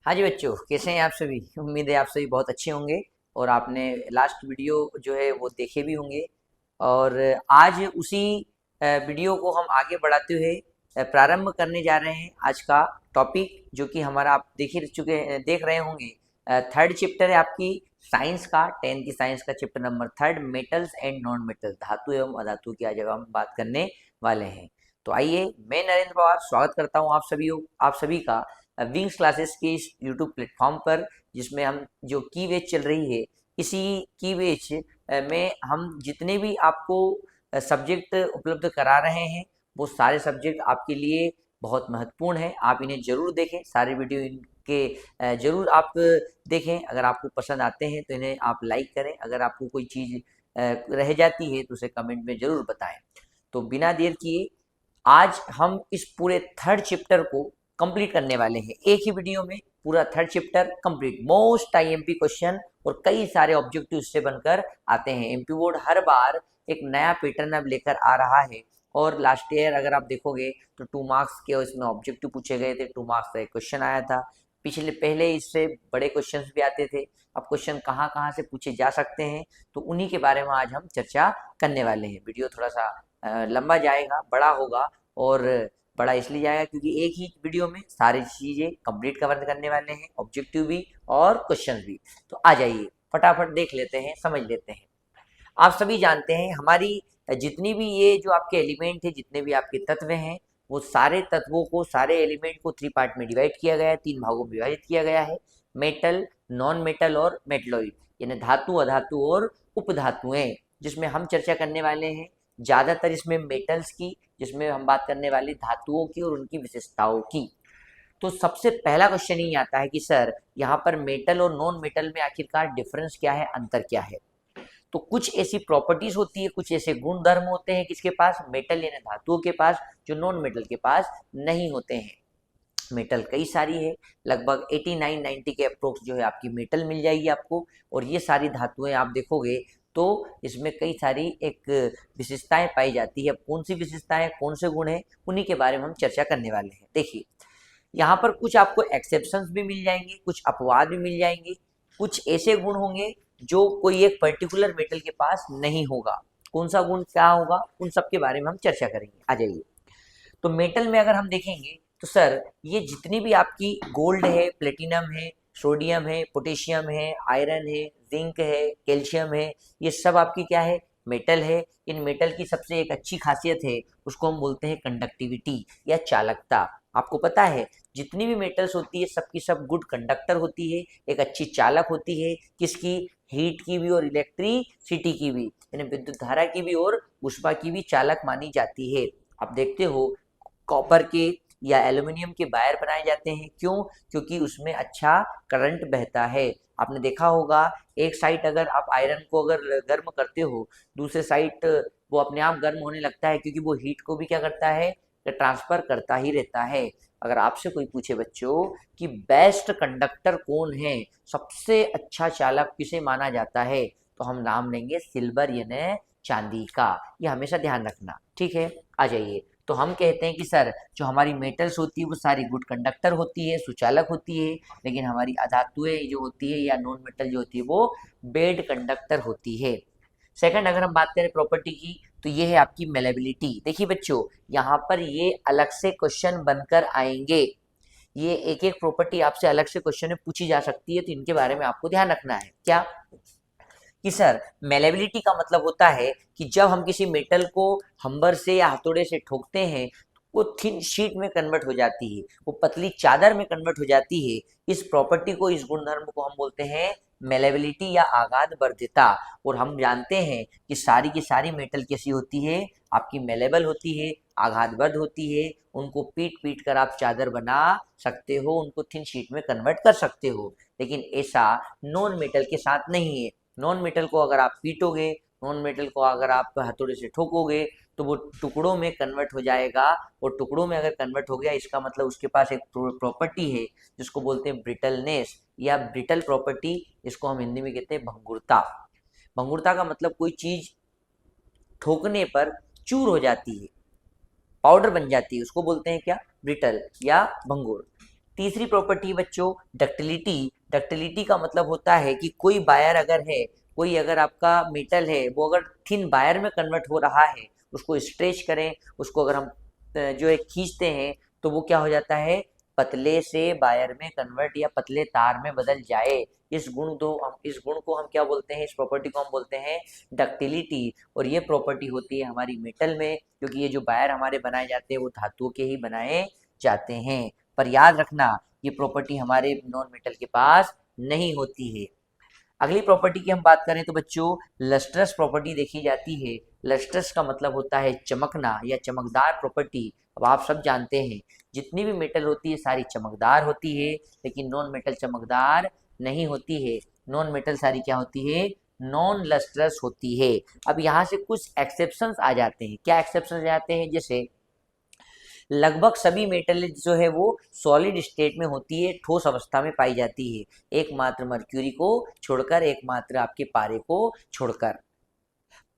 हाँ जी बच्चों, कैसे हैं आप सभी। उम्मीद है आप सभी बहुत अच्छे होंगे और आपने लास्ट वीडियो जो है वो देखे भी होंगे। और आज उसी वीडियो को हम आगे बढ़ाते हुए प्रारंभ करने जा रहे हैं आज का टॉपिक, जो कि हमारा आप देख रहे होंगे। थर्ड चैप्टर है आपकी साइंस का, 10th की साइंस का chapter number third, metals and non metal, धातु एवं अधातु की आज हम बात करने वाले हैं। तो आइए, मैं नरेंद्र पवार स्वागत करता हूँ आप सभी का विंग्स क्लासेस के इस यूट्यूब प्लेटफॉर्म पर, जिसमें हम जो की वेज चल रही है, इसी की वेज में हम जितने भी आपको सब्जेक्ट उपलब्ध करा रहे हैं, वो सारे सब्जेक्ट आपके लिए बहुत महत्वपूर्ण है। आप इन्हें जरूर देखें, सारे वीडियो इनके जरूर आप देखें। अगर आपको पसंद आते हैं तो इन्हें आप लाइक करें, अगर आपको कोई चीज़ रह जाती है तो उसे कमेंट में ज़रूर बताएं। तो बिना देर किए आज हम इस पूरे थर्ड चैप्टर को कंप्लीट करने वाले हैं, एक ही वीडियो में पूरा third chapter complete. Most IMP question और कई सारे ऑब्जेक्टिव इससे बनकर आते हैं। एमपी बोर्ड हर बार एक नया पैटर्न अब लेकर आ रहा है। और लास्ट ईयर अगर आप देखोगे तो 2 मार्क्स के इसमें ऑब्जेक्टिव पूछे गए थे, 2 मार्क्स का एक क्वेश्चन आया था। पहले इससे बड़े क्वेश्चंस भी आते थे। अब क्वेश्चन कहाँ कहाँ से पूछे जा सकते हैं, तो उन्हीं के बारे में आज हम चर्चा करने वाले हैं। वीडियो थोड़ा सा लंबा जाएगा, बड़ा होगा। और बड़ा इसलिए जाएगा क्योंकि एक ही वीडियो में सारी चीज़ें कंप्लीट कवर करने वाले हैं, ऑब्जेक्टिव भी और क्वेश्चन भी। तो आ जाइए, फटाफट देख लेते हैं, समझ लेते हैं। आप सभी जानते हैं हमारी जितनी भी ये जो आपके एलिमेंट है, जितने भी आपके तत्व हैं, वो सारे तत्वों को, सारे एलिमेंट को 3 पार्ट में डिवाइड किया गया है, 3 भागों में विभाजित किया गया है। मेटल, नॉन मेटल और मेटलॉइड, यानी धातु, अधातु और उपधातुएं, जिसमें हम चर्चा करने वाले हैं ज़्यादातर इसमें मेटल्स की, जिसमें हम बात करने वाले धातुओं की और उनकी विशेषताओं की। तो सबसे पहला क्वेश्चन ही आता है कि सर, यहाँ पर मेटल और नॉन मेटल में आखिरकार डिफरेंस क्या है, अंतर क्या है। तो कुछ ऐसी प्रॉपर्टीज होती है, कुछ ऐसे गुण धर्म होते हैं किसके पास, मेटल यानी धातुओं के पास, जो नॉन मेटल के पास नहीं होते हैं। मेटल कई सारी है, लगभग 89-90 के अप्रोक्स जो है आपकी मेटल मिल जाएगी आपको। और ये सारी धातुएं आप देखोगे तो इसमें कई सारी एक विशेषताएं पाई जाती है। कौन सी विशेषताएं, कौन से गुण हैं, उन्हीं के बारे में हम चर्चा करने वाले हैं। देखिए, यहाँ पर कुछ आपको एक्सेप्शंस भी मिल जाएंगे, कुछ अपवाद भी मिल जाएंगे। कुछ ऐसे गुण होंगे जो कोई एक पर्टिकुलर मेटल के पास नहीं होगा। कौन सा गुण क्या होगा, उन सब के बारे में हम चर्चा करेंगे। आ जाइए, तो मेटल में अगर हम देखेंगे तो सर, ये जितनी भी आपकी गोल्ड है, प्लेटिनम है, सोडियम है, पोटेशियम है, आयरन है, जिंक है, कैल्शियम है, ये सब आपकी क्या है, मेटल है। इन मेटल की सबसे एक अच्छी खासियत है, उसको हम बोलते हैं कंडक्टिविटी या चालकता। आपको पता है जितनी भी मेटल्स होती है सबकी सब गुड कंडक्टर होती है, एक अच्छी चालक होती है। किसकी, हीट की भी और इलेक्ट्रिसिटी की भी, यानी विद्युत धारा की भी और ऊष्मा की भी चालक मानी जाती है। आप देखते हो कॉपर के या एल्यूमिनियम के वायर बनाए जाते हैं, क्यों, क्योंकि उसमें अच्छा करंट बहता है। आपने देखा होगा, एक साइड अगर आप आयरन को अगर गर्म करते हो, दूसरे साइड वो अपने आप गर्म होने लगता है, क्योंकि वो हीट को भी क्या करता है, ट्रांसफर करता ही रहता है। अगर आपसे कोई पूछे बच्चों कि बेस्ट कंडक्टर कौन है, सबसे अच्छा चालक किसे माना जाता है, तो हम नाम लेंगे सिल्वर यानी चांदी का। ये हमेशा ध्यान रखना, ठीक है। आ जाइए, तो हम कहते हैं कि सर, जो हमारी मेटल्स होती है वो सारी गुड कंडक्टर होती है, सुचालक होती है, लेकिन हमारी अधातुएं जो होती है या नॉन मेटल जो होती है वो बेड कंडक्टर होती है। सेकंड, अगर हम बात करें प्रॉपर्टी की, तो ये है आपकी मेलेबिलिटी। देखिए बच्चों, यहाँ पर ये अलग से क्वेश्चन बनकर आएंगे। ये एक एक प्रॉपर्टी आपसे अलग से क्वेश्चन में पूछी जा सकती है, तो इनके बारे में आपको ध्यान रखना है। क्या, कि सर, मेलेबिलिटी का मतलब होता है कि जब हम किसी मेटल को हम्बर से या हथौड़े से ठोकते हैं, वो थिन शीट में कन्वर्ट हो जाती है, वो पतली चादर में कन्वर्ट हो जाती है। इस प्रॉपर्टी को, इस गुणधर्म को हम बोलते हैं मेलेबिलिटी या आघात वर्धिता। और हम जानते हैं कि सारी की सारी मेटल कैसी होती है, आपकी मेलेबल होती है, आघातवर्ध होती है। उनको पीट पीट कर आप चादर बना सकते हो, उनको थिन शीट में कन्वर्ट कर सकते हो। लेकिन ऐसा नॉन मेटल के साथ नहीं है। नॉन मेटल को अगर आप पीटोगे, नॉन मेटल को अगर आप हथौड़े से ठोकोगे, तो वो टुकड़ों में कन्वर्ट हो जाएगा। और टुकड़ों में अगर कन्वर्ट हो गया, इसका मतलब उसके पास एक प्रॉपर्टी है जिसको बोलते हैं ब्रिटलनेस या ब्रिटल प्रॉपर्टी। इसको हम हिंदी में कहते हैं भंगुरता। भंगुरता का मतलब कोई चीज ठोकने पर चूर हो जाती है, पाउडर बन जाती है, उसको बोलते हैं क्या, ब्रिटल या भंगुर। तीसरी प्रॉपर्टी बच्चों डक्टिलिटी। डक्टिलिटी का मतलब होता है कि कोई वायर अगर है, कोई अगर आपका मेटल है वो अगर थिन वायर में कन्वर्ट हो रहा है, उसको स्ट्रेच करें, उसको अगर हम जो है खींचते हैं तो वो क्या हो जाता है, पतले से वायर में कन्वर्ट या पतले तार में बदल जाए। इस गुण को हम क्या बोलते हैं, इस प्रॉपर्टी को हम बोलते हैं डक्टिलिटी। और ये प्रॉपर्टी होती है हमारी मेटल में, क्योंकि ये जो वायर हमारे बनाए जाते हैं वो धातुओं के ही बनाए जाते हैं। पर याद रखना ये प्रॉपर्टी हमारे नॉन मेटल के पास नहीं होती है। अगली प्रॉपर्टी की हम बात करें तो बच्चों लस्ट्रस प्रॉपर्टी देखी जाती है। लस्ट्रस का मतलब होता है चमकना या चमकदार प्रॉपर्टी। अब आप सब जानते हैं जितनी भी मेटल होती है सारी चमकदार होती है, लेकिन नॉन मेटल चमकदार नहीं होती है। नॉन मेटल सारी क्या होती है, नॉन लस्ट्रस होती है। अब यहाँ से कुछ एक्सेप्शंस आ जाते हैं। क्या एक्सेप्शंस आ जाते हैं, जैसे लगभग सभी मेटल जो है वो सॉलिड स्टेट में होती है, ठोस अवस्था में पाई जाती है, एकमात्र मर्क्यूरी को छोड़कर, एकमात्र आपके पारे को छोड़कर।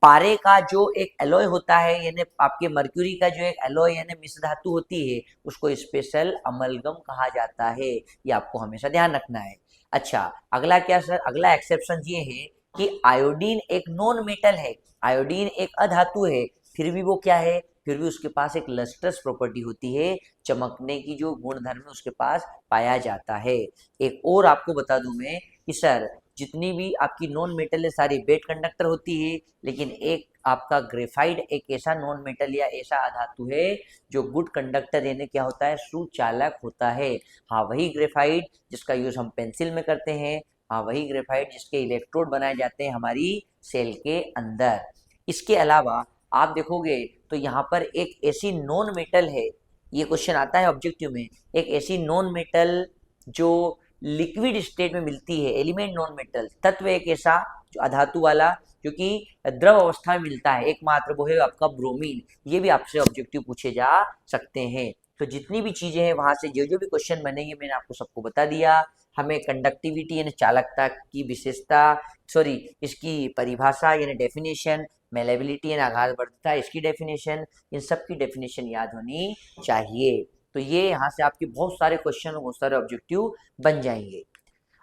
पारे का जो एक एलॉय होता है, यानी आपके मर्क्यूरी का जो एक एलॉय यानी मिश्र धातु होती है, उसको स्पेशल अमलगम कहा जाता है। ये आपको हमेशा ध्यान रखना है। अच्छा, अगला क्या सर, अगला एक्सेप्शन ये है कि आयोडीन एक नॉन मेटल है, आयोडीन एक अधातु है, फिर भी वो क्या है, फिर भी उसके पास एक लस्ट्रस प्रॉपर्टी होती है, चमकने की जो गुणधर्म है उसके पास पाया जाता है। एक और आपको बता दूं मैं कि सर जितनी भी आपकी नॉन मेटल है सारी बेड कंडक्टर होती है, लेकिन एक आपका ग्रेफाइट एक ऐसा नॉन मेटल या ऐसा अधातु है जो गुड कंडक्टर यानी क्या होता है, सुचालक होता है। हाँ, वही ग्रेफाइट जिसका यूज हम पेंसिल में करते हैं, हाँ वही ग्रेफाइट जिसके इलेक्ट्रोड बनाए जाते हैं हमारी सेल के अंदर। इसके अलावा आप देखोगे तो यहाँ पर एक ऐसी नॉन मेटल है, ये क्वेश्चन आता है ऑब्जेक्टिव में, एक ऐसी नॉन मेटल जो लिक्विड स्टेट में मिलती है, एलिमेंट नॉन मेटल तत्व एक ऐसा जो अधातु वाला जो कि द्रव अवस्था में मिलता है, एकमात्र वो है आपका ब्रोमीन। ये भी आपसे ऑब्जेक्टिव पूछे जा सकते हैं। तो जितनी भी चीजें हैं वहां से जो जो भी क्वेश्चन बनेंगे मैंने आपको सबको बता दिया। हमें कंडक्टिविटी यानी चालकता की विशेषता, सॉरी इसकी परिभाषा यानी डेफिनेशन, मेलेबिलिटी यानी आघातवर्तीता इसकी डेफिनेशन, इन सब की डेफिनेशन याद होनी चाहिए। तो ये यहाँ से आपके बहुत सारे क्वेश्चन, बहुत सारे ऑब्जेक्टिव बन जाएंगे।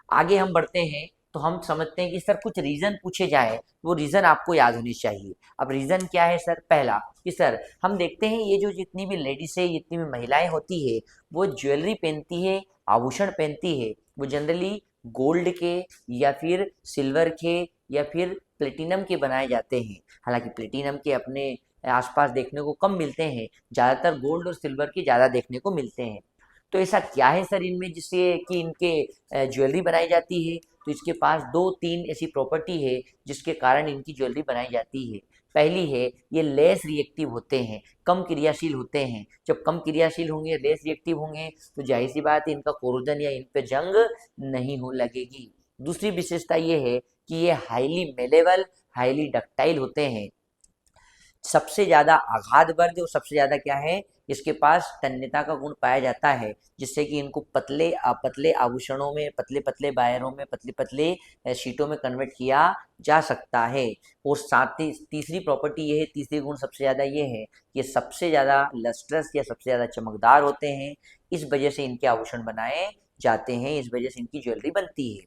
आगे हम बढ़ते हैं तो हम समझते हैं कि सर कुछ रीजन पूछे जाए, वो रीजन आपको याद होनी चाहिए। अब रीजन क्या है सर, पहला कि सर हम देखते हैं ये जो जितनी भी लेडीज है, जितनी भी महिलाएं होती है, वो ज्वेलरी पहनती है, आभूषण पहनती है, वो जनरली गोल्ड के या फिर सिल्वर के या फिर प्लेटिनम के बनाए जाते हैं। हालांकि प्लेटिनम के अपने आसपास देखने को कम मिलते हैं, ज़्यादातर गोल्ड और सिल्वर के ज़्यादा देखने को मिलते हैं। तो ऐसा क्या है सर इनमें जिससे कि इनके ज्वेलरी बनाई जाती है, तो इसके पास दो तीन ऐसी प्रॉपर्टी है जिसके कारण इनकी ज्वेलरी बनाई जाती है। पहली है ये लेस रिएक्टिव होते हैं, कम क्रियाशील होते हैं। जब कम क्रियाशील होंगे, लेस रिएक्टिव होंगे, तो जाहिर सी बात है इनका कोरोजन या इन पे जंग नहीं हो लगेगी। दूसरी विशेषता ये है कि ये हाईली मेलेबल, हाईली डक्टाइल होते हैं, सबसे ज्यादा आघातवर्ग और सबसे ज्यादा क्या है, इसके पास तन्यता का गुण पाया जाता है, जिससे कि इनको पतले पतले आभूषणों में, पतले पतले वायरों में, पतले पतले शीटों में कन्वर्ट किया जा सकता है। और साथ ही तीसरी प्रॉपर्टी ये है, तीसरी गुण सबसे ज्यादा ये है कि सबसे ज्यादा लस्ट्रस या सबसे ज्यादा चमकदार होते हैं, इस वजह से इनके आभूषण बनाए जाते हैं, इस वजह से इनकी ज्वेलरी बनती है।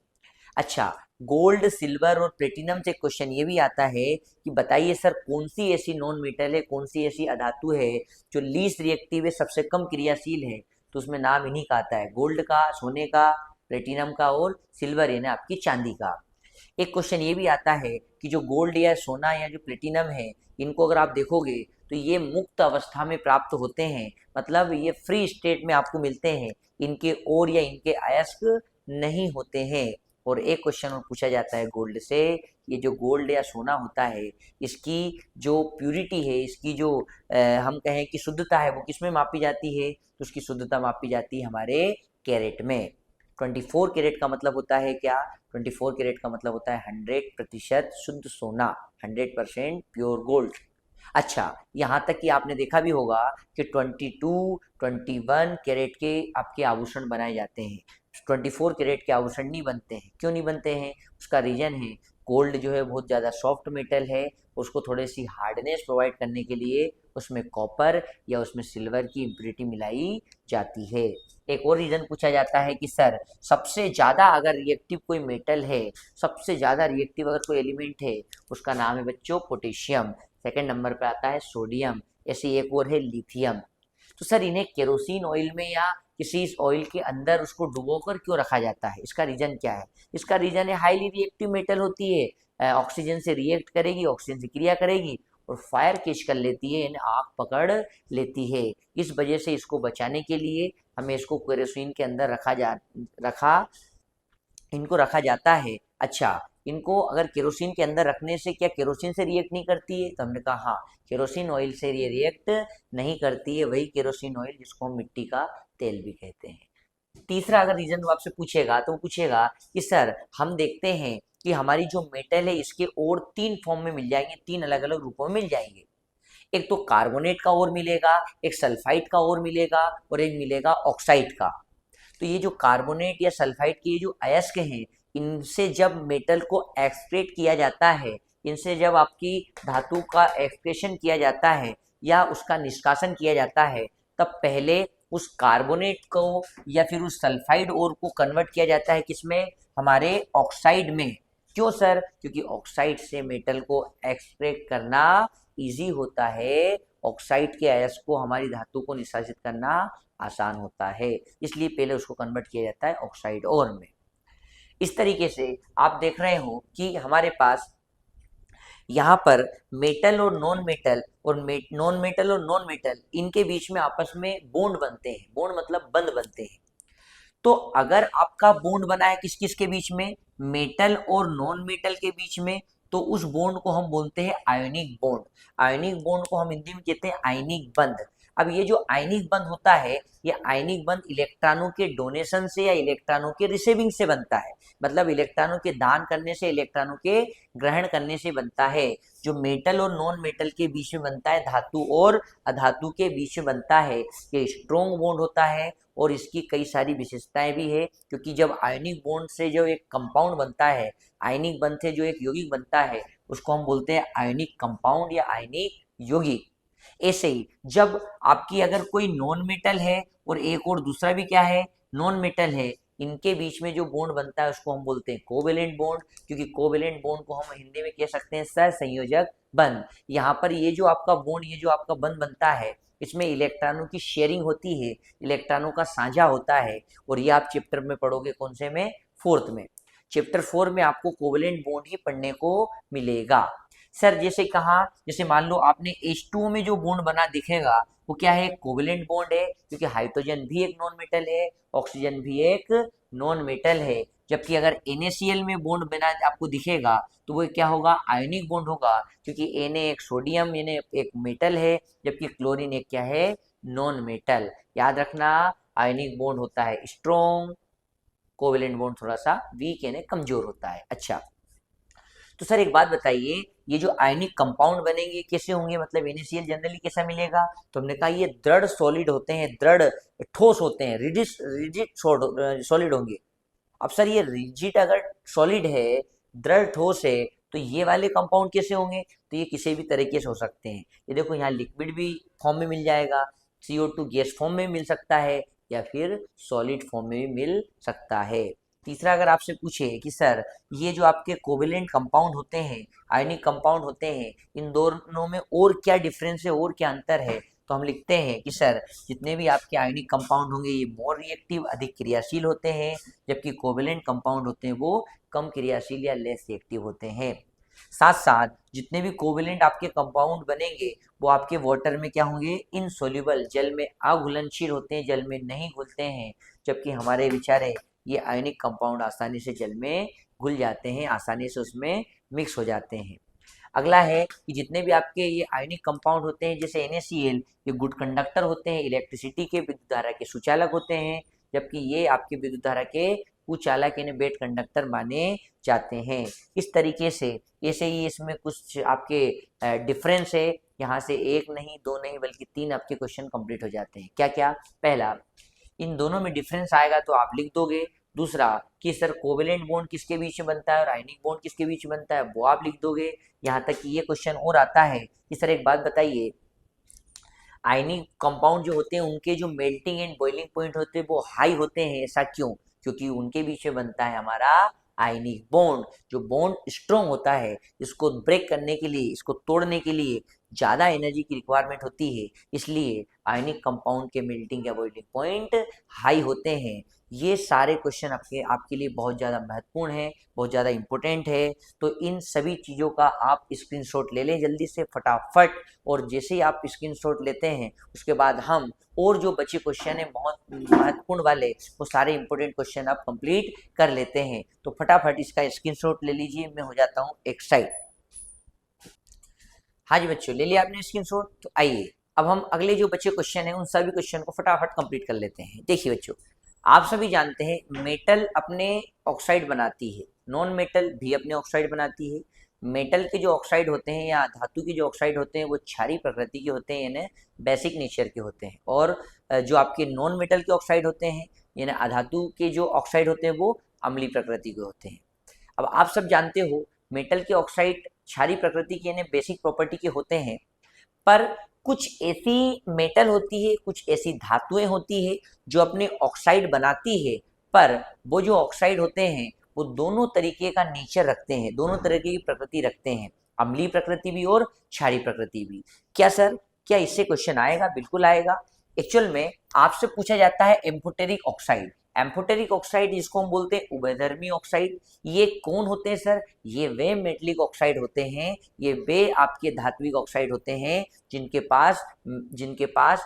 अच्छा, गोल्ड, सिल्वर और प्लेटिनम से क्वेश्चन ये भी आता है कि बताइए सर कौन सी ऐसी नॉन मेटल है, कौन सी ऐसी अधातु है जो लीस्ट रिएक्टिव है, सबसे कम क्रियाशील है। तो उसमें नाम इन्हीं का आता है, गोल्ड का, सोने का, प्लेटिनम का और सिल्वर यानी आपकी चांदी का। एक क्वेश्चन ये भी आता है कि जो गोल्ड या सोना या जो प्लेटिनम है, इनको अगर आप देखोगे तो ये मुक्त अवस्था में प्राप्त होते हैं, मतलब ये फ्री स्टेट में आपको मिलते हैं, इनके ओर या इनके अयस्क नहीं होते हैं। और एक क्वेश्चन और पूछा जाता है गोल्ड से, ये जो गोल्ड या सोना होता है, इसकी जो प्यूरिटी है, इसकी जो हम कहें कि शुद्धता है, वो किसमें मापी जाती है, तो उसकी शुद्धता मापी जाती है हमारे कैरेट में। 24 कैरेट का मतलब होता है क्या, 24 कैरेट का मतलब होता है 100% शुद्ध सोना, 100% प्योर गोल्ड। अच्छा, यहाँ तक कि आपने देखा भी होगा कि 22, 21 कैरेट के आपके आभूषण बनाए जाते हैं, 24 कैरेट के आभूषण नहीं बनते हैं। क्यों नहीं बनते हैं, उसका रीजन है गोल्ड जो है बहुत ज़्यादा सॉफ्ट मेटल है, उसको थोड़ी सी हार्डनेस प्रोवाइड करने के लिए उसमें कॉपर या उसमें सिल्वर की इम्प्योरिटी मिलाई जाती है। एक और रीजन पूछा जाता है कि सर सबसे ज़्यादा अगर रिएक्टिव कोई मेटल है, सबसे ज़्यादा रिएक्टिव अगर कोई एलिमेंट है, उसका नाम है बच्चों पोटेशियम। सेकंड नंबर पे आता है सोडियम, ऐसे एक और है लिथियम। तो सर इन्हें केरोसिन ऑयल में या किसी इस ऑयल के अंदर उसको डुबोकर क्यों रखा जाता है, इसका रीजन क्या है? इसका रीजन है हाईली रिएक्टिव मेटल होती है, ऑक्सीजन से रिएक्ट करेगी, ऑक्सीजन से क्रिया करेगी और फायर कैच कर लेती है, यानी आग पकड़ लेती है। इस वजह से इसको बचाने के लिए हमें इसको केरोसिन के अंदर रखा इनको रखा जाता है। अच्छा, इनको अगर केरोसिन के अंदर रखने से क्या केरोसिन से रिएक्ट नहीं करती है? तो हमने कहा हाँ, केरोसिन ऑयल से ये रिएक्ट नहीं करती है, वही केरोसिन ऑयल जिसको हम मिट्टी का तेल भी कहते हैं। तीसरा अगर रीजन वो आपसे पूछेगा तो वो पूछेगा कि सर हम देखते हैं कि हमारी जो मेटल है इसके और 3 फॉर्म में मिल जाएंगे, 3 अलग अलग रूपों में मिल जाएंगे। एक तो कार्बोनेट का और मिलेगा, एक सल्फाइड का और मिलेगा और एक मिलेगा ऑक्साइड का। तो ये जो कार्बोनेट या सल्फाइड के ये जो अयस्क हैं, इनसे जब मेटल को एक्सट्रैक्ट किया जाता है, इनसे जब आपकी धातु का एक्सट्रैक्शन किया जाता है या उसका निष्कासन किया जाता है, तब पहले उस कार्बोनेट को या फिर उस सल्फाइड ओर को कन्वर्ट किया जाता है किसमें? हमारे ऑक्साइड में। क्यों सर? क्योंकि ऑक्साइड से मेटल को एक्सट्रैक्ट करना इजी होता है, ऑक्साइड के अयस्क को हमारी धातु को निष्कासित करना आसान होता है, इसलिए पहले उसको कन्वर्ट किया जाता है ऑक्साइड ओर में। इस तरीके से आप देख रहे हो कि हमारे पास यहाँ पर मेटल और नॉन मेटल और नॉन मेटल इनके बीच में आपस में बॉन्ड बनते हैं। बॉन्ड मतलब बंध बनते हैं। तो अगर आपका बॉन्ड बना है किस किस के बीच में? मेटल और नॉन मेटल के बीच में, तो उस बॉन्ड को हम बोलते हैं आयोनिक बॉन्ड। आयोनिक बॉन्ड को हम हिंदी में कहते हैं आयनिक बंध। अब ये जो आयनिक बंध होता है, ये आयनिक बंध इलेक्ट्रॉनों के डोनेशन से या इलेक्ट्रॉनों के रिसीविंग से बनता है। मतलब इलेक्ट्रॉनों के दान करने से, इलेक्ट्रॉनों के ग्रहण करने से बनता है। जो मेटल और नॉन मेटल के बीच में बनता है, धातु और अधातु के बीच में बनता है, ये स्ट्रोंग बॉन्ड होता है और इसकी कई सारी विशेषताएं भी है। क्योंकि जब आयनिक बॉन्ड से जो एक कंपाउंड बनता है, आयनिक बंध से जो एक यौगिक बनता है, उसको हम बोलते हैं आयनिक कंपाउंड या आयनिक यौगिक। ऐसे ही जब आपकी अगर कोई नॉन मेटल है और एक और दूसरा भी क्या है, नॉन मेटल है, इनके बीच में जो बॉन्ड बनता है उसको हम बोलते हैं कोवेलेंट बॉन्ड। क्योंकि कोवेलेंट बॉन्ड को हम हिंदी में कह सकते हैं सहसंयोजक बंध। यहाँ पर ये जो आपका बॉन्ड, ये जो आपका बंध बनता है, इसमें इलेक्ट्रॉनों की शेयरिंग होती है, इलेक्ट्रॉनों का साझा होता है। और ये आप चैप्टर में पढ़ोगे, कौन से में? 4th में। चैप्टर 4 में आपको कोवेलेंट बॉन्ड ही पढ़ने को मिलेगा। सर जैसे कहा, जैसे मान लो आपने H2O में जो बॉन्ड बना दिखेगा वो क्या है? कोवेलेंट बॉन्ड है, क्योंकि हाइड्रोजन भी एक नॉन मेटल है, ऑक्सीजन भी एक नॉन मेटल है। जबकि अगर NaCl में बॉन्ड बना आपको दिखेगा तो वो क्या होगा? आयोनिक बॉन्ड होगा, क्योंकि Na एक सोडियम यानी एक मेटल है, जबकि क्लोरीन एक क्या है? Non metal. याद रखना, आयोनिक बॉन्ड होता है स्ट्रॉन्ग, कोवेलेंट बॉन्ड थोड़ा सा वीक यानी कमजोर होता है। अच्छा, तो सर एक बात बताइए, ये जो आयनिक कंपाउंड बनेंगे कैसे होंगे? मतलब NaCl जनरली कैसा मिलेगा? तो हमने कहा ये दृढ़ सॉलिड होते हैं, दृढ़ ठोस होते हैं, रिजिड सॉलिड होंगे। अब सर ये रिजिड अगर सॉलिड है, दृढ़ ठोस है, तो ये वाले कंपाउंड कैसे होंगे? तो ये किसी भी तरीके से हो सकते हैं। ये देखो यहाँ लिक्विड भी फॉर्म में मिल जाएगा, CO2 गैस फॉर्म में मिल सकता है, या फिर सॉलिड फॉर्म में भी मिल सकता है। तीसरा अगर आपसे पूछे कि सर ये जो आपके कोवेलेंट कंपाउंड होते हैं, आयनिक कंपाउंड होते हैं, इन दोनों में और क्या डिफरेंस है और क्या अंतर है? तो हम लिखते हैं कि सर जितने भी आपके आयनिक कंपाउंड होंगे ये मोर रिएक्टिव, अधिक क्रियाशील होते हैं, जबकि कोवेलेंट कंपाउंड होते हैं वो कम क्रियाशील या लेस रिएक्टिव होते हैं। साथ साथ जितने भी कोवेलेंट आपके कंपाउंड बनेंगे वो आपके वाटर में क्या होंगे? इनसोल्यूबल, जल में अघुलनशील होते हैं, जल में नहीं घुलते हैं। जबकि हमारे विचारे ये आयनिक कंपाउंड आसानी से जल में घुल जाते हैं, आसानी से उसमें मिक्स हो जाते हैं। अगला है कि जितने भी आपके ये आयनिक कंपाउंड होते हैं, जैसे NaCl, ये गुड कंडक्टर होते हैं, इलेक्ट्रिसिटी के विद्युत धारा के सुचालक होते हैं, जबकि ये आपके विद्युत धारा के कुचालक यानी बेड कंडक्टर माने जाते हैं। इस तरीके से ऐसे ही इसमें कुछ आपके डिफरेंस है। यहाँ से एक नहीं, दो नहीं, बल्कि 3 आपके क्वेश्चन कंप्लीट हो जाते हैं। क्या क्या? पहला, इन दोनों में डिफरेंस आएगा तो आप लिख दोगे। दूसरा कि सर कोवेलेंट बॉन्ड किसके बीच में बनता है और आयनिक बॉन्ड किसके बीच में बनता है, वो आप लिख दोगे। यहाँ तक कि ये क्वेश्चन और आता है कि सर एक बात बताइए, आयनिक कंपाउंड जो होते हैं उनके जो मेल्टिंग एंड बॉइलिंग पॉइंट होते हैं वो हाई होते हैं। ऐसा क्यों? क्योंकि उनके बीच में बनता है हमारा आयनिक बॉन्ड। जो बॉन्ड स्ट्रॉन्ग होता है, इसको ब्रेक करने के लिए, इसको तोड़ने के लिए ज़्यादा एनर्जी की रिक्वायरमेंट होती है, इसलिए आयनिक कंपाउंड के मेल्टिंग या बॉइलिंग पॉइंट हाई होते हैं। ये सारे क्वेश्चन आपके आपके लिए बहुत ज़्यादा महत्वपूर्ण है, बहुत ज़्यादा इंपॉर्टेंट है। तो इन सभी चीज़ों का आप स्क्रीनशॉट ले लें जल्दी से फटाफट, और जैसे ही आप स्क्रीनशॉट लेते हैं उसके बाद हम और जो बचे क्वेश्चन है बहुत महत्वपूर्ण वाले, वो सारे इंपॉर्टेंट क्वेश्चन आप कंप्लीट कर लेते हैं। तो फटाफट इसका स्क्रीनशॉट ले लीजिए, मैं हो जाता हूँ एक्साइट। हाँ जी बच्चों, ले लिया आपने स्क्रीनशॉट? तो आइए अब हम अगले जो बचे क्वेश्चन है उन सभी क्वेश्चन को फटाफट कंप्लीट कर लेते हैं। देखिए बच्चों, आप सभी जानते हैं मेटल अपने ऑक्साइड बनाती है, नॉन मेटल भी अपने ऑक्साइड बनाती है। मेटल के जो ऑक्साइड होते हैं या धातु के जो ऑक्साइड होते हैं वो क्षारीय प्रकृति के होते हैं, यानी बेसिक नेचर के होते हैं। और जो आपके नॉन मेटल के ऑक्साइड होते हैं यानी अधातु के जो ऑक्साइड होते हैं वो अम्लीय प्रकृति के होते हैं। अब आप सब जानते हो मेटल के ऑक्साइड क्षारीय प्रकृति के यानी बेसिक प्रॉपर्टी के होते हैं, पर कुछ ऐसी मेटल होती है, कुछ ऐसी धातुएं होती है जो अपने ऑक्साइड बनाती है, पर वो जो ऑक्साइड होते हैं वो दोनों तरीके का नेचर रखते हैं, दोनों तरीके की प्रकृति रखते हैं, अम्लीय प्रकृति भी और क्षारीय प्रकृति भी। क्या सर, क्या इससे क्वेश्चन आएगा? बिल्कुल आएगा। एक्चुअल में आपसे पूछा जाता है एम्फोटेरिक ऑक्साइड। एम्फोटेरिक ऑक्साइड जिसको हम बोलते हैं उभयधर्मी ऑक्साइड, ये कौन होते हैं सर? ये वे मेटलिक ऑक्साइड होते हैं, ये वे आपके धात्विक ऑक्साइड होते हैं जिनके पास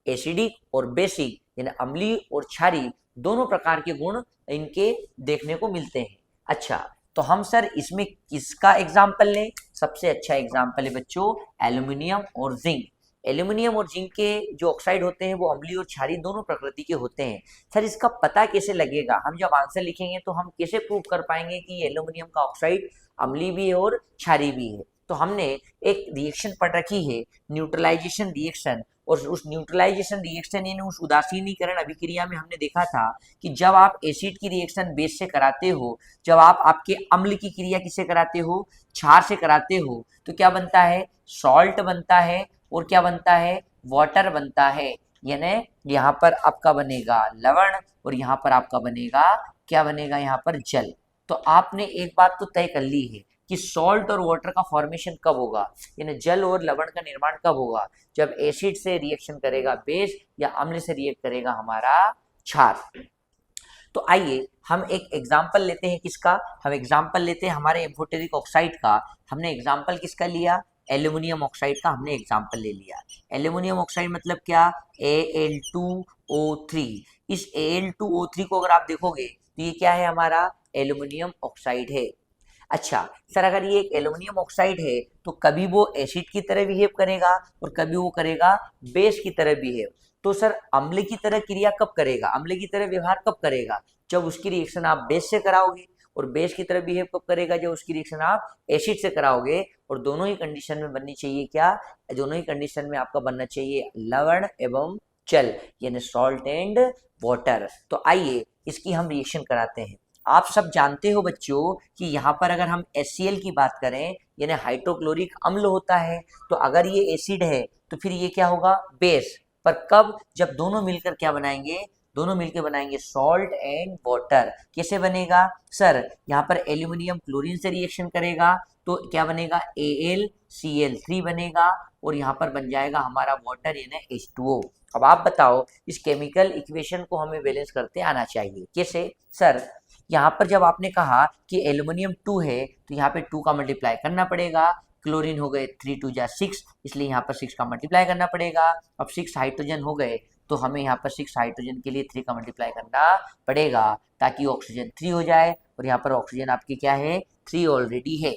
एसिडिक और बेसिक यानी अम्लीय और क्षारीय दोनों प्रकार के गुण इनके देखने को मिलते हैं। अच्छा, तो हम सर इसमें किसका एग्जाम्पल लें? सबसे अच्छा एग्जाम्पल है बच्चों एल्यूमिनियम और जिंक। एल्यूमिनियम और जिंक के जो ऑक्साइड होते हैं वो अम्लीय और क्षारीय दोनों प्रकृति के होते हैं। सर इसका पता कैसे लगेगा? हम जब आंसर लिखेंगे तो हम कैसे प्रूव कर पाएंगे कि एल्यूमिनियम का ऑक्साइड अम्लीय भी है और क्षारीय भी है? तो हमने एक रिएक्शन पढ़ रखी है, न्यूट्रलाइजेशन रिएक्शन। और उस न्यूट्रलाइजेशन रिएक्शन यानी उस उदासीनीकरण अभिक्रिया में हमने देखा था कि जब आप एसिड की रिएक्शन बेस से कराते हो, जब आप आपके अम्ल की क्रिया किससे कराते हो? क्षार से कराते हो, तो क्या बनता है? सॉल्ट बनता है। और क्या बनता है? वाटर बनता है। यानी यहाँ पर आपका बनेगा लवण और यहाँ पर आपका बनेगा क्या बनेगा? यहाँ पर जल। तो आपने एक बात तो तय कर ली है कि सॉल्ट और वाटर का फॉर्मेशन कब होगा, यानी जल और लवण का निर्माण कब होगा? जब एसिड से रिएक्शन करेगा बेस या अम्ल से रिएक्ट करेगा हमारा क्षार। तो आइए हम एक एग्जाम्पल लेते हैं। किसका? हम एग्जाम्पल लेते हैं हमारे एम्फोटेरिक ऑक्साइड का। हमने एग्जाम्पल किसका लिया? एल्यूमिनियम ऑक्साइड का हमने एग्जाम्पल ले लिया। एल्यूमिनियम ऑक्साइड मतलब क्या? Al2O3। इस Al2O3 को अगर आप देखोगे तो ये क्या है? हमारा एल्यूमिनियम ऑक्साइड है। अच्छा सर, अगर ये एक एल्यूमिनियम ऑक्साइड है तो कभी वो एसिड की तरह बिहेव करेगा और कभी वो करेगा बेस की तरह बिहेव। तो सर अम्ल की तरह क्रिया कब करेगा, अम्ल की तरह व्यवहार कब करेगा? जब उसकी रिएक्शन आप बेस से कराओगे। और बेस की तरह बिहेव कब करेगा? जब उसकी रिएक्शन आप एसिड से कराओगे। और दोनों ही कंडीशन में बननी चाहिए क्या? दोनों ही कंडीशन में आपका बनना चाहिए लवण एवं जल, यानी सॉल्ट एंड वाटर। तो आइए इसकी हम रिएक्शन कराते हैं। आप सब जानते हो बच्चों कि यहाँ पर अगर हम HCl की बात करें यानी हाइड्रोक्लोरिक अम्ल होता है, तो अगर ये एसिड है तो फिर ये क्या होगा? बेस। पर कब? जब दोनों मिलकर क्या बनाएंगे? दोनों मिलकर बनाएंगे सॉल्ट एंड वाटर। कैसे बनेगा सर? यहाँ पर एल्यूमिनियम क्लोरीन से रिएक्शन करेगा तो क्या बनेगा? AlCl3 बनेगा और यहाँ पर बन जाएगा हमारा वाटर यानी H2O। अब आप बताओ, इस केमिकल इक्वेशन को हमें बैलेंस करते आना चाहिए। कैसे सर? यहाँ पर जब आपने कहा कि एल्यूमिनियम 2 है तो यहाँ पे 2 का मल्टीप्लाई करना पड़ेगा। क्लोरीन हो गए 3 2 जा 6, इसलिए यहाँ पर 6 का मल्टीप्लाई करना पड़ेगा। अब 6 हाइड्रोजन हो गए तो हमें यहाँ पर 6 हाइड्रोजन के लिए 3 का मल्टीप्लाई करना पड़ेगा ताकि ऑक्सीजन 3 हो जाए। और यहाँ पर ऑक्सीजन आपकी क्या है? 3 ऑलरेडी है।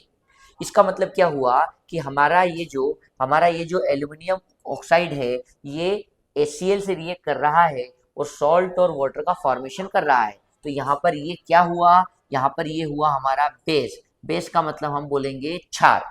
इसका मतलब क्या हुआ कि हमारा ये जो एल्यूमिनियम ऑक्साइड है ये HCl से रिएक्ट कर रहा है और सॉल्ट और वाटर का फॉर्मेशन कर रहा है। तो यहाँ पर ये क्या हुआ? यहाँ पर ये हुआ हमारा बेस। बेस का मतलब हम बोलेंगे क्षार।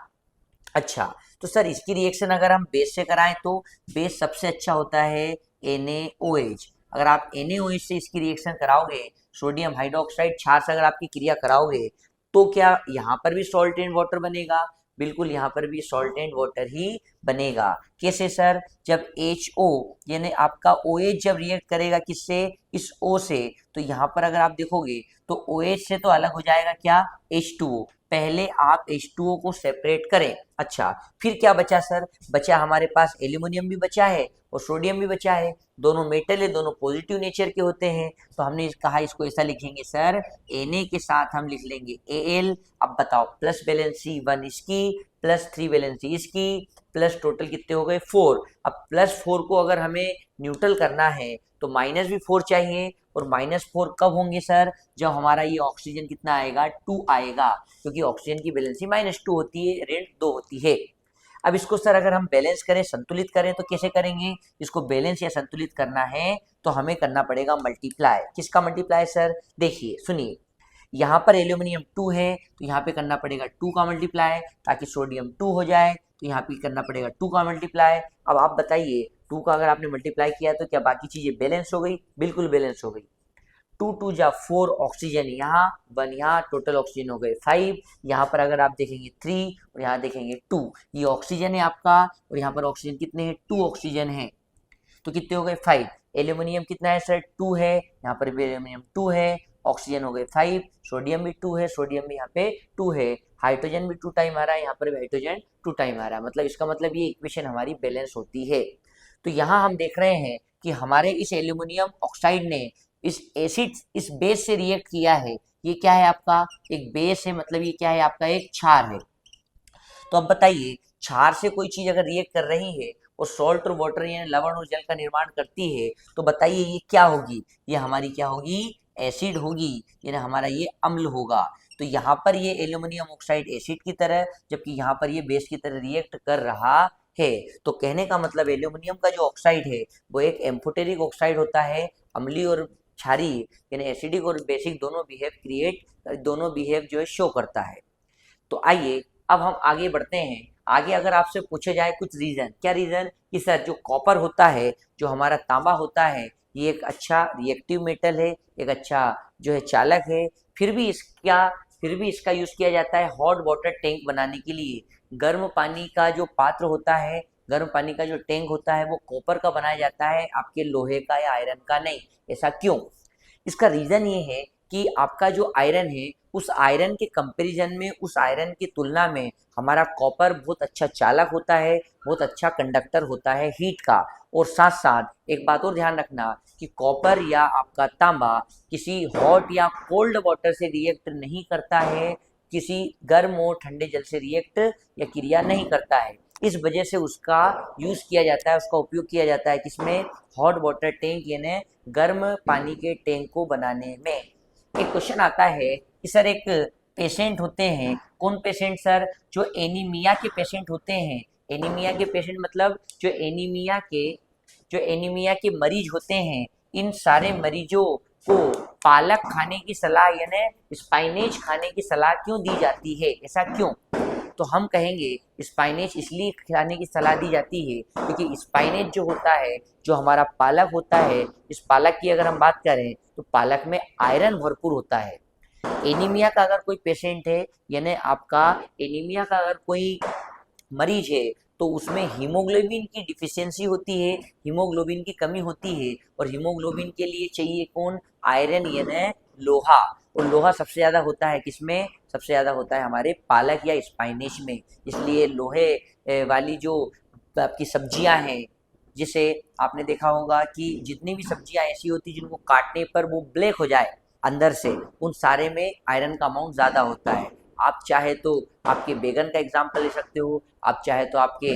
अच्छा, तो सर इसकी रिएक्शन अगर हम बेस से कराएं तो बेस सबसे अच्छा होता है NaOH। अगर आप NaOH से इसकी रिएक्शन कराओगे, सोडियम हाइड्रोक्साइड क्षार से अगर आपकी क्रिया कराओगे, तो क्या यहाँ पर भी सॉल्ट एंड वाटर बनेगा? बिल्कुल यहाँ पर भी सॉल्ट एंड वाटर ही बनेगा। कैसे सर? जब HO यानी आपका OH जब रिएक्ट करेगा किससे? इस O से, तो यहाँ पर अगर आप देखोगे तो OH से तो अलग हो जाएगा क्या? H2O। पहले आप H2O को सेपरेट करें। अच्छा, फिर क्या बचा सर? बचा हमारे पास एल्यूमिनियम भी बचा है और सोडियम भी बचा है। दोनों मेटल है, दोनों पॉजिटिव नेचर के होते हैं, तो हमने कहा इसको ऐसा लिखेंगे सर, Na के साथ हम लिख लेंगे Al। अब बताओ, प्लस वैलेंसी 1 इसकी, प्लस 3 वैलेंसी इसकी, प्लस टोटल कितने हो गए? 4। अब प्लस 4 को अगर हमें न्यूट्रल करना है तो माइनस भी 4 चाहिए, और -4 कब होंगे सर? जब हमारा ये ऑक्सीजन कितना आएगा? 2 आएगा, क्योंकि ऑक्सीजन की वैलेंसी -2 होती है, ऋण 2 होती है। अब इसको सर अगर हम बैलेंस करें, संतुलित करें, तो कैसे करेंगे? इसको बैलेंस या संतुलित करना है तो हमें करना पड़ेगा मल्टीप्लाई। किसका मल्टीप्लाई सर? देखिए सुनिए, यहाँ पर एल्यूमिनियम 2 है तो यहाँ पे करना पड़ेगा 2 का मल्टीप्लाई, ताकि सोडियम 2 हो जाए, तो यहाँ पे करना पड़ेगा 2 का मल्टीप्लाई। अब आप बताइए, 2 का अगर आपने मल्टीप्लाई किया तो क्या बाकी चीजें बैलेंस हो गई? बिल्कुल बैलेंस हो गई। 2 2 जा 4 ऑक्सीजन यहाँ, 1 यहाँ, टोटल ऑक्सीजन हो गए 5। यहाँ पर अगर आप देखेंगे 3 और यहाँ देखेंगे 2, ये ऑक्सीजन है आपका, और यहाँ पर ऑक्सीजन कितने हैं? 2 ऑक्सीजन है, तो कितने हो गए? 5। एल्यूमिनियम कितना है सर? 2 है, यहाँ पर भी एल्यूमिनियम 2 है, ऑक्सीजन हो गए 5। सोडियम भी 2 है, सोडियम भी यहाँ पे 2 है। हाइड्रोजन भी 2 टाइम आ रहा है, यहाँ पर भी हाइड्रोजन 2 टाइम आ रहा है। मतलब इसका मतलब ये इक्वेशन हमारी बैलेंस होती है। तो यहाँ हम देख रहे हैं कि हमारे इस एल्यूमिनियम ऑक्साइड ने इस एसिड, इस बेस से रिएक्ट किया है। ये क्या है आपका? एक बेस है, मतलब ये क्या है आपका? एक क्षार है। तो अब बताइए, क्षार से कोई चीज अगर रिएक्ट कर रही है और सॉल्ट और वाटर यानी लवण और जल का निर्माण करती है, तो बताइए ये क्या होगी? ये हमारी क्या होगी? एसिड होगी, यानी हमारा ये अम्ल होगा। तो यहाँ पर ये एल्यूमिनियम ऑक्साइड एसिड की तरह, जबकि यहाँ पर ये बेस की तरह रिएक्ट कर रहा है। तो कहने का मतलब एल्यूमिनियम का जो ऑक्साइड है वो एक एम्फोटेरिक ऑक्साइड होता है, अम्लीय और क्षारीय यानी एसिडिक और बेसिक दोनों बिहेव जो है शो करता है। तो आइए अब हम आगे बढ़ते हैं। आगे अगर आपसे पूछे जाए कुछ रीजन, क्या रीजन? कि सर जो कॉपर होता है, जो हमारा तांबा होता है, ये एक अच्छा रिएक्टिव मेटल है, एक अच्छा जो है चालक है, फिर भी इसका यूज किया जाता है हॉट वाटर टैंक बनाने के लिए। गर्म पानी का जो पात्र होता है, गर्म पानी का जो टैंक होता है, वो कॉपर का बनाया जाता है, आपके लोहे का या आयरन का नहीं। ऐसा क्यों? इसका रीजन ये है कि आपका जो आयरन है, उस आयरन के कंपैरिजन में, उस आयरन की तुलना में हमारा कॉपर बहुत अच्छा चालक होता है, बहुत अच्छा कंडक्टर होता है हीट का। और साथ साथ एक बात और ध्यान रखना कि कॉपर या आपका तांबा किसी हॉट या कोल्ड वाटर से रिएक्ट नहीं करता है, किसी गर्म और ठंडे जल से रिएक्ट या क्रिया नहीं करता है। इस वजह से उसका यूज किया जाता है, उसका उपयोग किया जाता है किसमें? हॉट वाटर टैंक यानी गर्म पानी के टैंक को बनाने में। एक क्वेश्चन आता है कि सर एक पेशेंट होते हैं, कौन पेशेंट सर? जो एनीमिया के पेशेंट होते हैं। एनीमिया के पेशेंट मतलब जो एनीमिया के मरीज होते हैं, इन सारे मरीजों को पालक खाने की सलाह यानी स्पाइनेच खाने की सलाह क्यों दी जाती है? ऐसा क्यों? तो हम कहेंगे स्पाइनेच इसलिए खाने की सलाह दी जाती है क्योंकि स्पाइनेच जो होता है, जो हमारा पालक होता है, इस पालक की अगर हम बात करें तो पालक में आयरन भरपूर होता है। एनीमिया का अगर कोई पेशेंट है, यानी आपका एनीमिया का अगर कोई मरीज है, तो उसमें हीमोग्लोबिन की डिफिशियंसी होती है, हीमोग्लोबिन की कमी होती है, और हीमोग्लोबिन के लिए चाहिए कौन? आयरन यानी लोहा। और लोहा सबसे ज़्यादा होता है किसमें? सबसे ज़्यादा होता है हमारे पालक या स्पाइनेच में। इसलिए लोहे वाली जो आपकी सब्जियां हैं, जिसे आपने देखा होगा कि जितनी भी सब्जियां ऐसी होती जिनको काटने पर वो ब्लैक हो जाए अंदर से, उन सारे में आयरन का अमाउंट ज़्यादा होता है। आप चाहे तो आपके बैगन का एग्जाम्पल ले सकते हो, आप चाहे तो आपके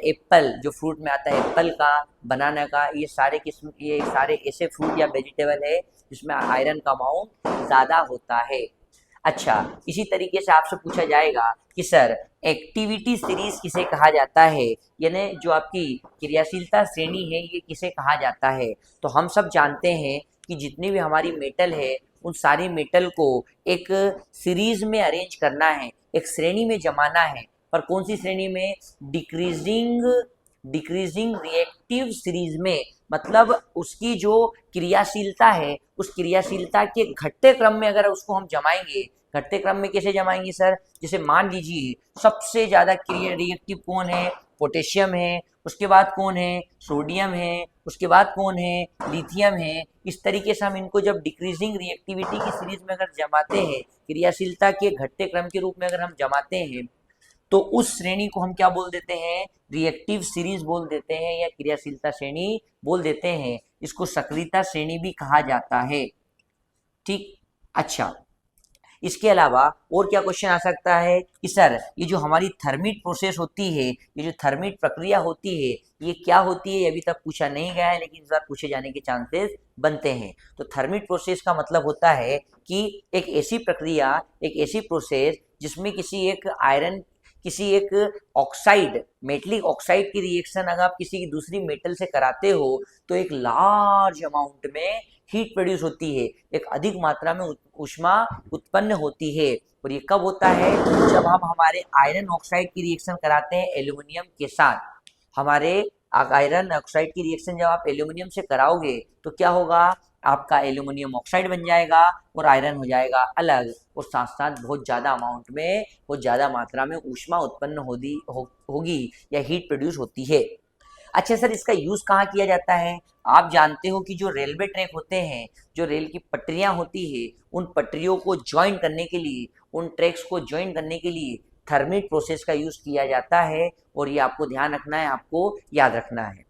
एप्पल जो फ्रूट में आता है, एप्पल का, बनाना का, ये सारे ऐसे फ्रूट या वेजिटेबल है जिसमें आयरन का अमाउंट ज़्यादा होता है। अच्छा, इसी तरीके से आपसे पूछा जाएगा कि सर एक्टिविटी सीरीज किसे कहा जाता है, यानी जो आपकी क्रियाशीलता श्रेणी है ये किसे कहा जाता है? तो हम सब जानते हैं कि जितनी भी हमारी मेटल है, उन सारी मेटल को एक सीरीज में अरेंज करना है, एक श्रेणी में जमाना है। पर कौन सी श्रेणी में? डिक्रीजिंग डिक्रीजिंग रिएक्टिव सीरीज में, मतलब उसकी जो क्रियाशीलता है उस क्रियाशीलता के घटते क्रम में अगर उसको हम जमाएंगे, घटते क्रम में कैसे जमाएंगे सर? जैसे मान लीजिए सबसे ज़्यादा रिएक्टिव कौन है? पोटेशियम है, उसके बाद कौन है? सोडियम है, उसके बाद कौन है? लिथियम है। इस तरीके से हम इनको जब डिक्रीजिंग रिएक्टिविटी की सीरीज में अगर जमाते हैं, क्रियाशीलता के घटते क्रम के रूप में अगर हम जमाते हैं, तो उस श्रेणी को हम क्या बोल देते हैं? रिएक्टिव सीरीज बोल देते हैं या क्रियाशीलता श्रेणी बोल देते हैं। इसको सक्रियता श्रेणी भी कहा जाता है। ठीक, अच्छा, इसके अलावा और क्या क्वेश्चन आ सकता है कि सर ये जो हमारी थर्मिट प्रोसेस होती है, ये जो थर्मिट प्रक्रिया होती है, ये क्या होती है? ये अभी तक पूछा नहीं गया है, लेकिन इस बार पूछे जाने के चांसेस बनते हैं। तो थर्मिट प्रोसेस का मतलब होता है कि एक ऐसी प्रक्रिया, एक ऐसी प्रोसेस जिसमें किसी एक ऑक्साइड, मेटलिक ऑक्साइड की रिएक्शन अगर आप किसी की दूसरी मेटल से कराते हो तो एक लार्ज अमाउंट में हीट प्रोड्यूस होती है, एक अधिक मात्रा में ऊष्मा उत्पन्न होती है। और ये कब होता है? जब हम हमारे आयरन ऑक्साइड की रिएक्शन कराते हैं एल्यूमिनियम के साथ। हमारे आयरन ऑक्साइड की रिएक्शन जब आप एल्यूमिनियम से कराओगे तो क्या होगा? आपका एल्यूमिनियम ऑक्साइड बन जाएगा और आयरन हो जाएगा अलग, और साथ साथ बहुत ज़्यादा अमाउंट में, बहुत ज़्यादा मात्रा में ऊष्मा उत्पन्न होगी या हीट प्रोड्यूस होती है। अच्छा सर, इसका यूज़ कहाँ किया जाता है? आप जानते हो कि जो रेलवे ट्रैक होते हैं, जो रेल की पटरियाँ होती है, उन पटरियों को ज्वाइन करने के लिए, उन ट्रैक्स को ज्वाइन करने के लिए थर्मिट प्रोसेस का यूज़ किया जाता है, और ये आपको ध्यान रखना है, आपको याद रखना है।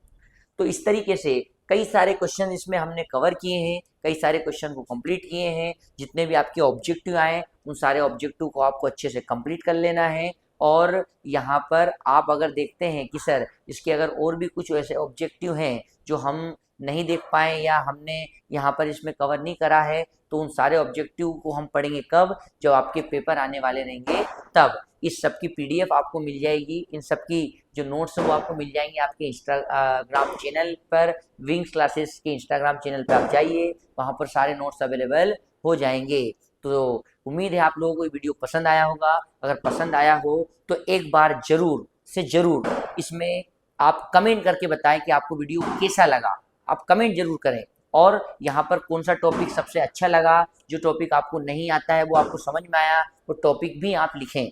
तो इस तरीके से कई सारे क्वेश्चन इसमें हमने कवर किए हैं, कई सारे क्वेश्चन को कंप्लीट किए हैं। जितने भी आपके ऑब्जेक्टिव आए उन सारे ऑब्जेक्टिव को आपको अच्छे से कंप्लीट कर लेना है। और यहाँ पर आप अगर देखते हैं कि सर इसके अगर और भी कुछ ऐसे ऑब्जेक्टिव हैं जो हम नहीं देख पाए या हमने यहाँ पर इसमें कवर नहीं करा है, तो उन सारे ऑब्जेक्टिव को हम पढ़ेंगे कब? जब आपके पेपर आने वाले रहेंगे तब। इस सब की पीडीएफ आपको मिल जाएगी, इन सब की जो नोट्स है वो आपको मिल जाएंगे आपके इंस्टाग्राम चैनल पर। विंग्स क्लासेस के इंस्टाग्राम चैनल पर आप जाइए, वहाँ पर सारे नोट्स अवेलेबल हो जाएंगे। तो उम्मीद है आप लोगों को ये वीडियो पसंद आया होगा। अगर पसंद आया हो तो एक बार जरूर से जरूर इसमें आप कमेंट करके बताएं कि आपको वीडियो कैसा लगा। आप कमेंट जरूर करें, और यहाँ पर कौन सा टॉपिक सबसे अच्छा लगा, जो टॉपिक आपको नहीं आता है, वो आपको समझ में आया, वो टॉपिक भी आप लिखें।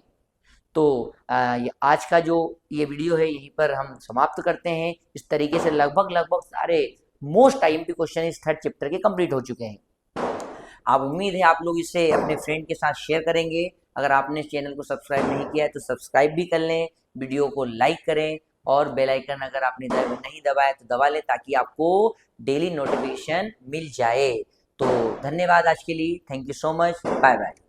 तो आज का जो ये वीडियो है यहीं पर हम समाप्त करते हैं। इस तरीके से लगभग सारे मोस्ट आईएमपी क्वेश्चन इस थर्ड चैप्टर के कंप्लीट हो चुके हैं। आप उम्मीद है आप लोग इसे अपने फ्रेंड के साथ शेयर करेंगे। अगर आपने चैनल को सब्सक्राइब नहीं किया है तो सब्सक्राइब भी कर लें, वीडियो को लाइक करें, और बेल आइकन अगर आपने नहीं दबाया तो दबा लें, ताकि आपको डेली नोटिफिकेशन मिल जाए। तो धन्यवाद आज के लिए, thank you so much, bye bye.